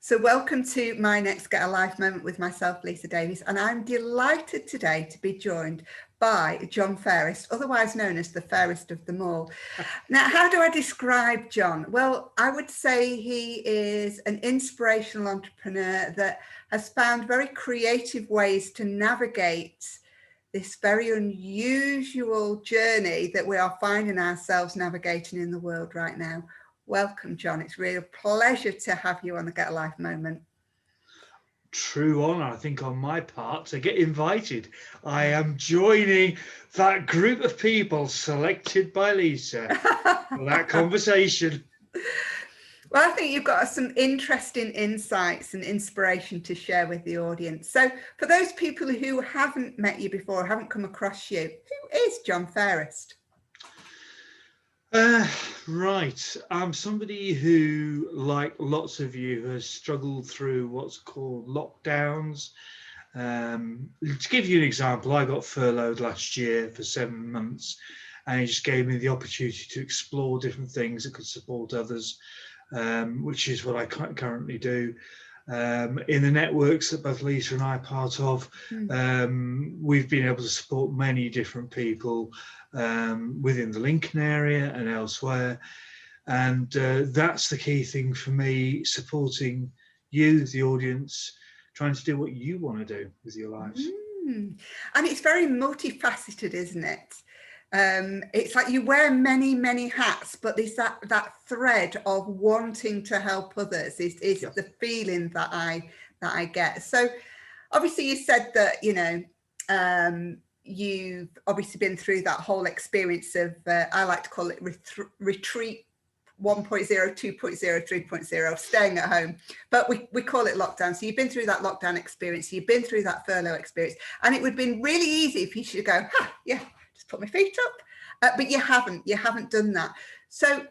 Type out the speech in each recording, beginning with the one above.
So welcome to my next Get a Life moment with myself, Lisa Davies, and I'm delighted today to be joined by John Fairest, otherwise known as the fairest of them all. Now, how do I describe John? Well, I would say he is an inspirational entrepreneur that has found very creative ways to navigate this very unusual journey that we are finding ourselves navigating in the world right now. Welcome, John. It's really a pleasure to have you on the Get a Life moment. True honour, I think, on my part to get invited. I am joining that group of people selected by Lisa for that conversation. Well, I think you've got some interesting insights and inspiration to share with the audience. So for those people who haven't met you before, haven't come across you, who is John Fairest? Right, I'm somebody who, like lots of you, has struggled through what's called lockdowns. To give you an example, I got furloughed last year for 7 months, and it just gave me the opportunity to explore different things that could support others, which is what I currently do. In the networks that both Lisa and I are part of, we've been able to support many different people within the Lincoln area and elsewhere, and that's the key thing for me, supporting you, the audience, trying to do what you want to do with your lives. And it's very multifaceted, isn't it? It's like you wear many hats, but there's that thread of wanting to help others is the feeling that I get. So obviously you said that, you know, you've obviously been through that whole experience of, I like to call it retreat 1.0, 2.0, 3.0, staying at home, but we call it lockdown. So you've been through that lockdown experience, you've been through that furlough experience, and it would have been really easy if you should go, yeah, just put my feet up, but you haven't done that. So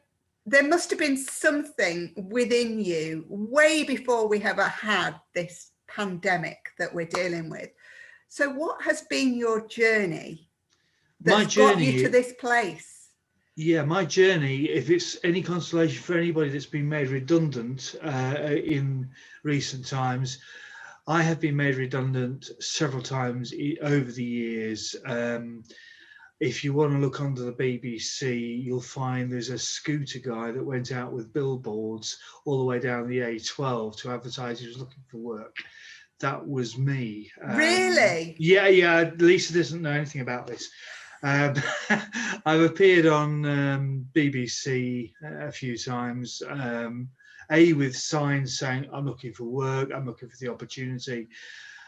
there must have been something within you way before we ever had this pandemic that we're dealing with. So what has been your journey that's got you to this place? Yeah, my journey, if it's any consolation for anybody that's been made redundant in recent times, I have been made redundant several times over the years. If you want to look under the BBC, you'll find there's a scooter guy that went out with billboards all the way down the A12 to advertise he was looking for work. That was me. Really? Yeah, Lisa doesn't know anything about this. I've appeared on BBC a few times, with signs saying I'm looking for work, I'm looking for the opportunity.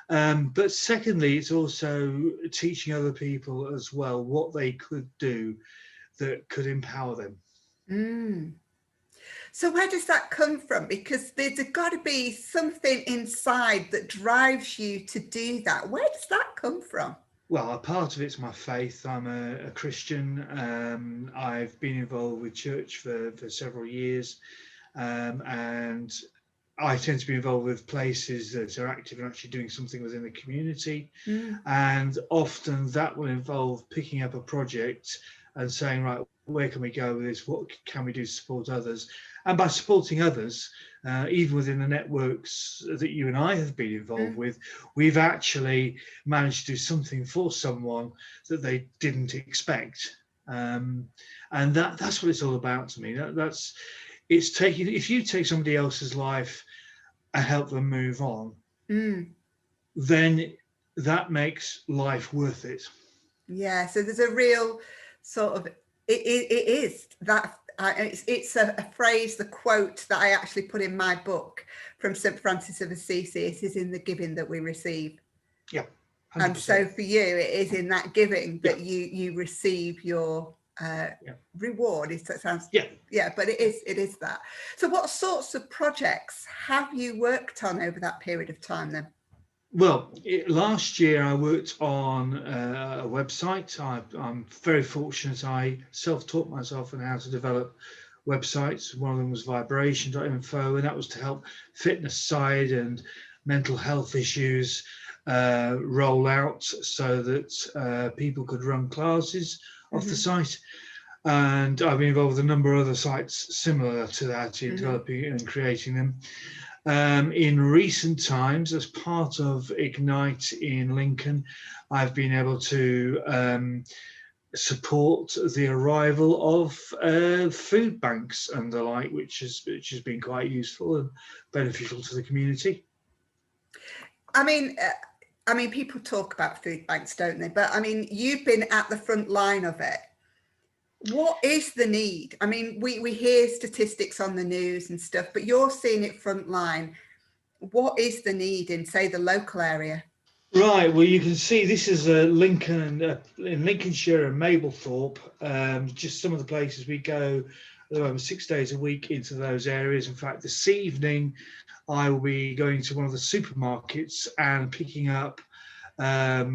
But secondly, it's also teaching other people as well what they could do that could empower them. So where does that come from? Because there's got to be something inside that drives you to do that. Where does that come from? Well, a part of it's my faith. I'm a Christian. I've been involved with church for several years, and I tend to be involved with places that are active and actually doing something within the community. And often that will involve picking up a project and saying, right, where can we go with this? What can we do to support others? And by supporting others, even within the networks that you and I have been involved with, we've actually managed to do something for someone that they didn't expect. And that's what it's all about to me. It's taking, if you take somebody else's life and help them move on, then that makes life worth it. Yeah, so there's a real sort of, it is that, it's a phrase, the quote that I actually put in my book from St. Francis of Assisi. It is in the giving that we receive. Yeah. 100%. And so for you, it is in that giving that you receive your reward. That sounds, but it is that. So what sorts of projects have you worked on over that period of time then? Well, last year I worked on a website. I'm very fortunate. I self-taught myself on how to develop websites. One of them was vibration.info, and that was to help fitness side and mental health issues roll out so that people could run classes off the site. And I've been involved with a number of other sites similar to that in developing and creating them. In recent times, as part of Ignite in Lincoln, I've been able to support the arrival of food banks and the like, which has been quite useful and beneficial to the community. I mean, people talk about food banks, don't they? But I mean, you've been at the front line of it. What is the need? I mean, we hear statistics on the news and stuff, but you're seeing it front line. What is the need in, say, the local area? Right. Well, you can see this is Lincoln in Lincolnshire and Mablethorpe. Just some of the places we go 6 days a week into those areas. In fact, this evening I will be going to one of the supermarkets and picking up a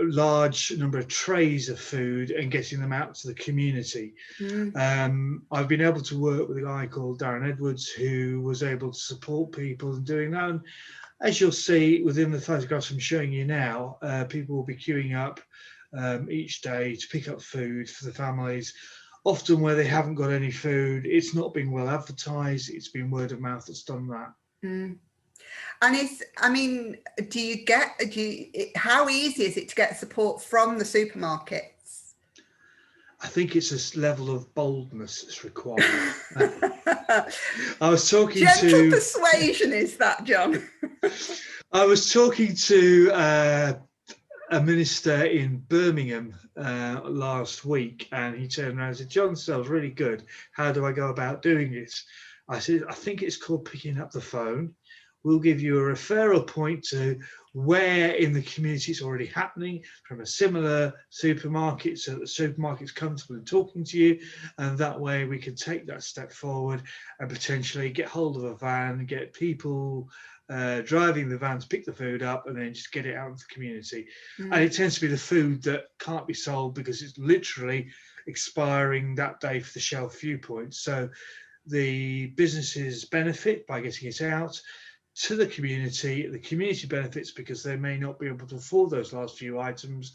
large number of trays of food and getting them out to the community. I've been able to work with a guy called Darren Edwards, who was able to support people in doing that. And as you'll see within the photographs I'm showing you now, people will be queuing up each day to pick up food for the families. Often where they haven't got any food, it's not been well advertised, it's been word of mouth that's done that. And how easy is it to get support from the supermarkets? I think it's a level of boldness that's required. I was talking Gentle persuasion, is that, John? I was talking to a minister in Birmingham last week, and he turned around and said, "John, sounds really good. How do I go about doing this?" I said, "I think it's called picking up the phone. We'll give you a referral point to where in the community it's already happening from a similar supermarket, so that the supermarket's comfortable in talking to you, and that way we can take that step forward and potentially get hold of a van, get people driving the van to pick the food up, and then just get it out into the community." And it tends to be the food that can't be sold because it's literally expiring that day for the shelf viewpoint. So the businesses benefit by getting it out to the community benefits because they may not be able to afford those last few items.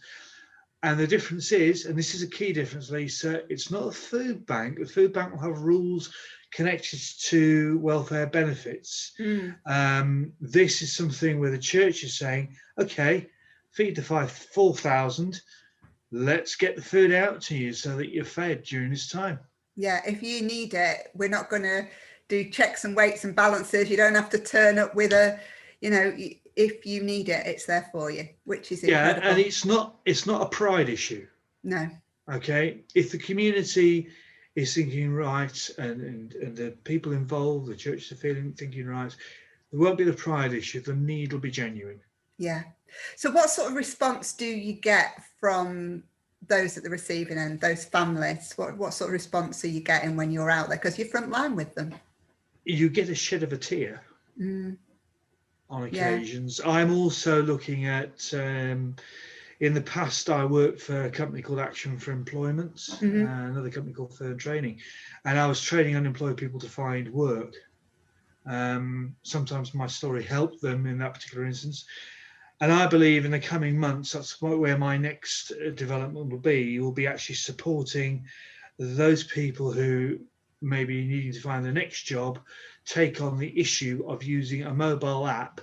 And the difference is, and this is a key difference, Lisa, it's not a food bank. The food bank will have rules connected to welfare benefits. This is something where the church is saying, okay, feed the 4,000, let's get the food out to you so that you're fed during this time. Yeah, if you need it, we're not going to do checks and weights and balances. You don't have to turn up with if you need it, it's there for you, which is incredible. Yeah, and it's not a pride issue. No. Okay, if the community is thinking right, and the people involved, the church are thinking right, there won't be the pride issue. The need will be genuine. Yeah. So what sort of response do you get from those at the receiving end, those families? What sort of response are you getting when you're out there? Because you're front line with them. You get a shed of a tear on occasions. Yeah. I'm also looking at, in the past, I worked for a company called Action for Employment, another company called Firm Training, and I was training unemployed people to find work. Sometimes my story helped them in that particular instance. And I believe in the coming months, that's where my next development will be. You will be actually supporting those people who may be needing to find the next job, take on the issue of using a mobile app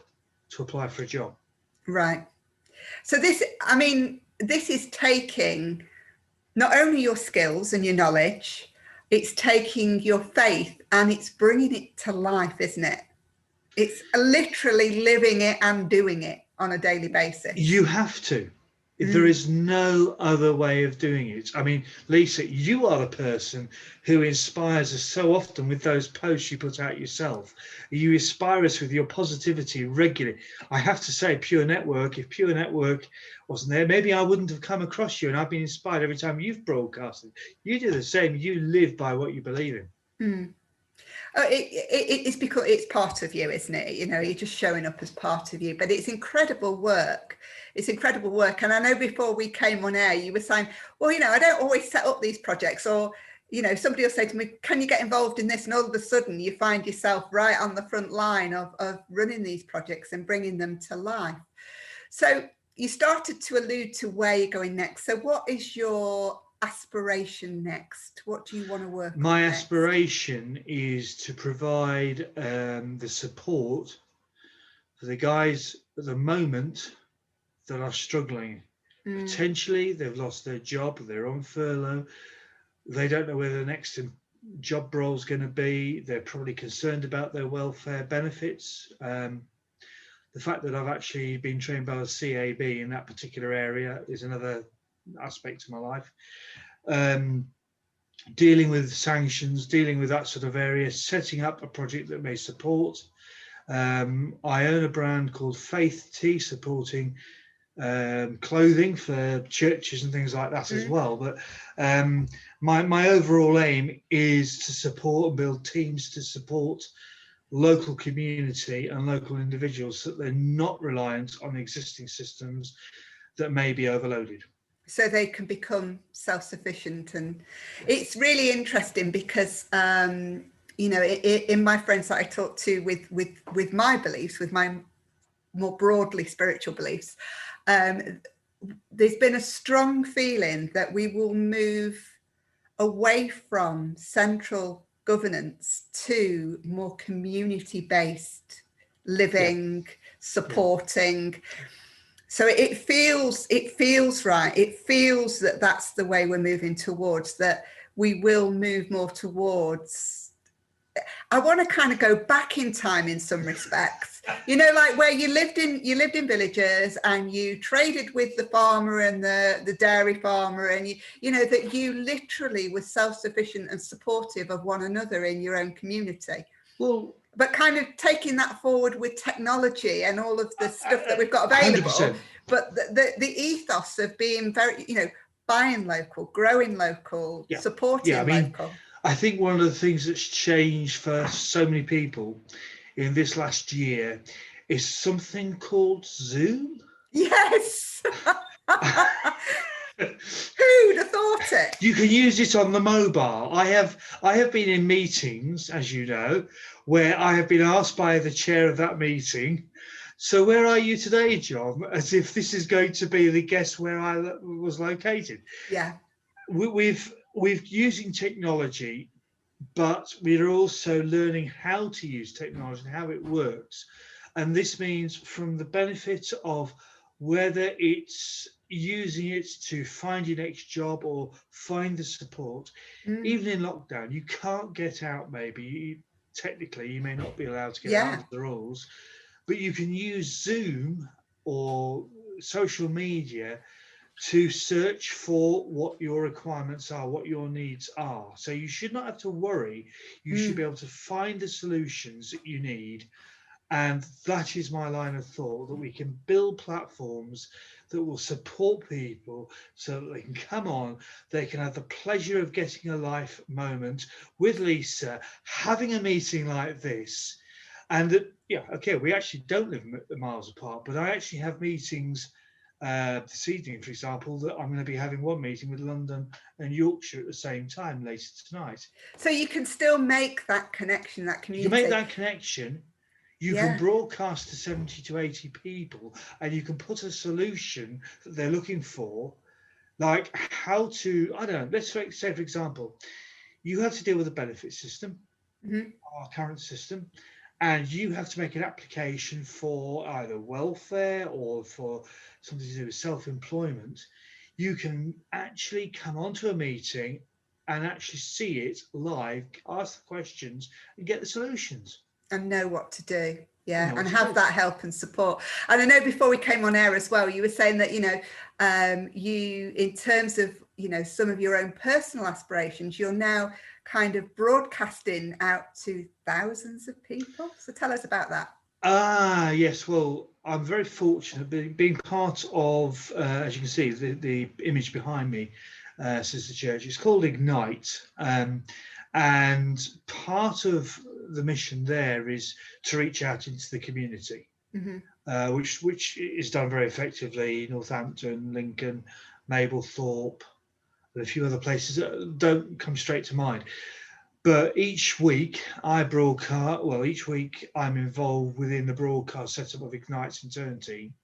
to apply for a job. Right. So this is taking not only your skills and your knowledge, it's taking your faith and it's bringing it to life, isn't it? It's literally living it and doing it on a daily basis. You have to. There is no other way of doing it. I mean, Lisa, you are the person who inspires us so often with those posts you put out yourself. You inspire us with your positivity regularly. I have to say, Pure Network, if Pure Network wasn't there, maybe I wouldn't have come across you, and I've been inspired every time you've broadcasted. You do the same. You live by what you believe in. It's because it's part of you, isn't it? You're just showing up as part of you, but it's incredible work. It's incredible work. And I know before we came on air, you were saying, well, I don't always set up these projects, or, somebody will say to me, can you get involved in this? And all of a sudden you find yourself right on the front line of running these projects and bringing them to life. So you started to allude to where you're going next. So what is your aspiration next? What do you want to work on My next? aspiration is to provide the support for the guys at the moment that are struggling. Potentially they've lost their job, they're on furlough, they don't know where the next job role is going to be, they're probably concerned about their welfare benefits. The fact that I've actually been trained by the CAB in that particular area is another aspect of my life. Dealing with sanctions, dealing with that sort of area, setting up a project that may support. I own a brand called Faith Tea, supporting clothing for churches and things like that as well. But my overall aim is to support and build teams to support local community and local individuals, so that they're not reliant on existing systems that may be overloaded, so they can become self-sufficient. And it's really interesting because you know, in my friends that I talk to with my beliefs, with my more broadly spiritual beliefs, there's been a strong feeling that we will move away from central governance to more community-based living, supporting. So it feels right. It feels that that's the way we're moving towards, that we will move more towards. I want to kind of go back in time in some respects, you know, like where you lived in villages and you traded with the farmer and the dairy farmer, and you know that you literally were self-sufficient and supportive of one another in your own community. Well, but kind of taking that forward with technology and all of the stuff that we've got available, 100%. But the ethos of being very, you know, buying local, growing local, supporting local. I think one of the things that's changed for so many people in this last year is something called Zoom. Yes. Who'd have thought it? You can use it on the mobile. I have been in meetings, as you know, where I have been asked by the chair of that meeting, so where are you today, John? As if this is going to be the guess where I was located. Yeah. We're using technology, but we're also learning how to use technology and how it works. And this means from the benefit of whether it's using it to find your next job or find the support, even in lockdown, you can't get out. Maybe technically you may not be allowed to get out of the rules, but you can use Zoom or social media to search for what your requirements are, what your needs are. So you should not have to worry. You should be able to find the solutions that you need. And that is my line of thought, that we can build platforms that will support people so that they can come on, they can have the pleasure of getting a life moment with Lisa, having a meeting like this. And that, we actually don't live miles apart, but I actually have meetings this evening, for example, that I'm going to be having one meeting with London and Yorkshire at the same time later tonight. So you can still make that connection, that community. You can make that connection. You can broadcast to 70 to 80 people, and you can put a solution that they're looking for, like how to, I don't know, let's say, for example, you have to deal with a benefit system, our current system, and you have to make an application for either welfare or for something to do with self-employment. You can actually come onto a meeting and actually see it live, ask the questions and get the solutions. And know what to do. Yeah, and have that help and support. And I know before we came on air as well, you were saying that, you know, you, in terms of, you know, some of your own personal aspirations, you're now kind of broadcasting out to thousands of people. So tell us about that. Yes, well, I'm very fortunate being part of, as you can see, the image behind me, Sister Church. It's called Ignite. And part of the mission there is to reach out into the community, which is done very effectively. Northampton, Lincoln, Mablethorpe, and a few other places that don't come straight to mind. But each week each week I'm involved within the broadcast setup of Ignite's intern team.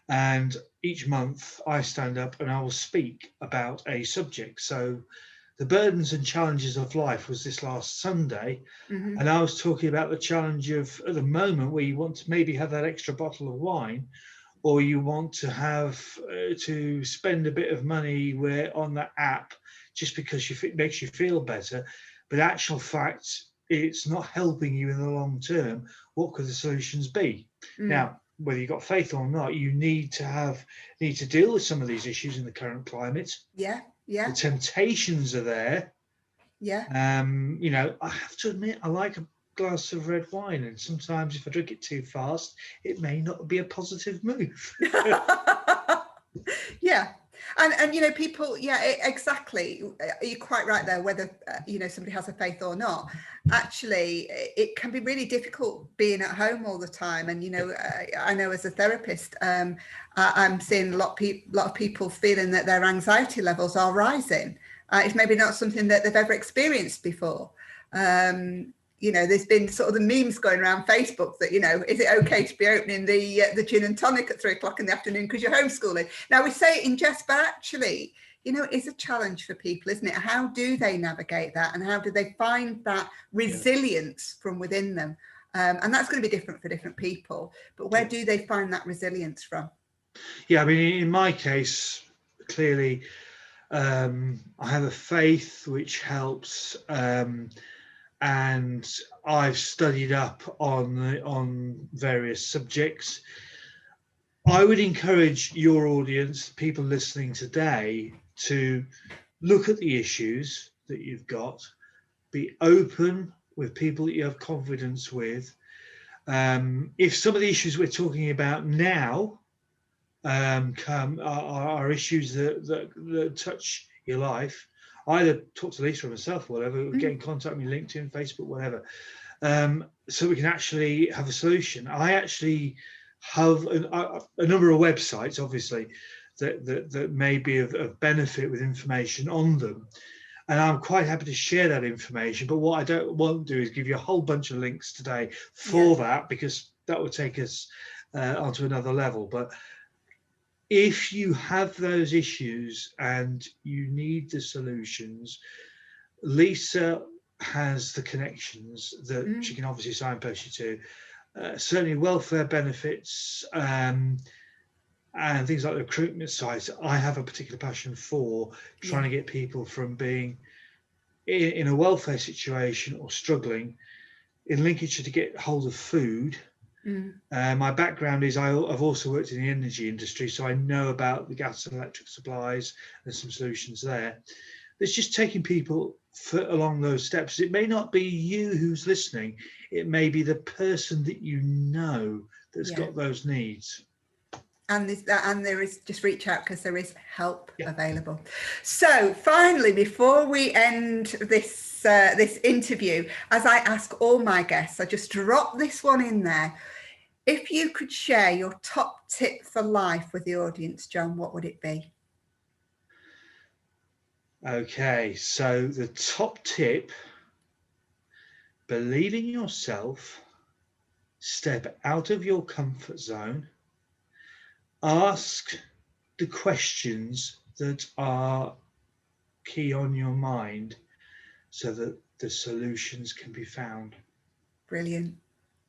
And each month I stand up and I will speak about a subject. So the burdens and challenges of life was this last Sunday. Mm-hmm. And I was talking about the challenge of, at the moment, where you want to maybe have that extra bottle of wine, or you want to have to spend a bit of money where on that app just because it makes you feel better, but actual fact, it's not helping you in the long term. What could the solutions be? Now, whether you've got faith or not, you need to deal with some of these issues in the current climate. Yeah, The yeah, temptations are there. yeah. I have to admit, I like a glass of red wine, and sometimes if I drink it too fast, it may not be a positive move. Yeah. And people, yeah, exactly. You're quite right there, whether somebody has a faith or not. Actually, it can be really difficult being at home all the time. And I know as a therapist, I'm seeing a lot of people feeling that their anxiety levels are rising. It's maybe not something that they've ever experienced before. There's been sort of the memes going around Facebook that, is it okay to be opening the gin and tonic at 3 o'clock in the afternoon because you're homeschooling? Now, we say it in jest, but actually, it's a challenge for people, isn't it? How do they navigate that, and how do they find that resilience from within them? And that's going to be different for different people. But where do they find that resilience from? Yeah, I mean, in my case, clearly, I have a faith which helps. And I've studied up on various subjects. I would encourage your audience, people listening today, to look at the issues that you've got, be open with people that you have confidence with. If some of the issues we're talking about now are issues that touch your life, either talk to Lisa or myself, or whatever, get in contact with me, LinkedIn, Facebook, whatever, so we can actually have a solution. I actually have a number of websites, obviously, that may be of benefit with information on them. And I'm quite happy to share that information. But what I won't do is give you a whole bunch of links today for that, because that would take us onto another level. But if you have those issues and you need the solutions, Lisa has the connections that she can obviously signpost you to. Certainly welfare benefits and things like the recruitment sites. I have a particular passion for trying to get people from being in a welfare situation or struggling in Lincolnshire to get hold of food. My background is I've also worked in the energy industry, so I know about the gas and electric supplies and some solutions there. It's just taking people along those steps. It may not be you who's listening, it may be the person that you know that's got those needs. And there is, just reach out, because there is help available. So finally, before we end this interview, as I ask all my guests, I just drop this one in there. If you could share your top tip for life with the audience, John, what would it be? Okay, so the top tip: believe in yourself, step out of your comfort zone, ask the questions that are key on your mind so that the solutions can be found. Brilliant.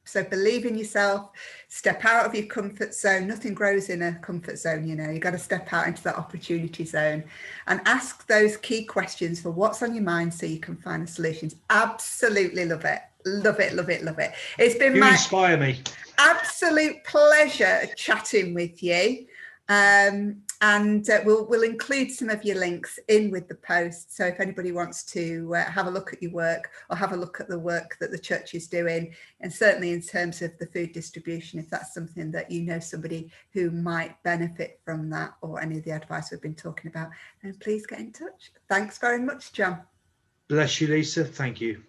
So believe in yourself, step out of your comfort zone. Nothing grows in a comfort zone, you've got to step out into that opportunity zone and ask those key questions for what's on your mind so you can find the solutions. Absolutely love it. Love it, love it, love it. It's been You inspire me. Absolute pleasure chatting with you. And we'll include some of your links in with the post. So if anybody wants to have a look at your work, or have a look at the work that the church is doing, and certainly in terms of the food distribution, if that's something that somebody who might benefit from that, or any of the advice we've been talking about, then please get in touch. Thanks very much, John. Bless you, Lisa. Thank you.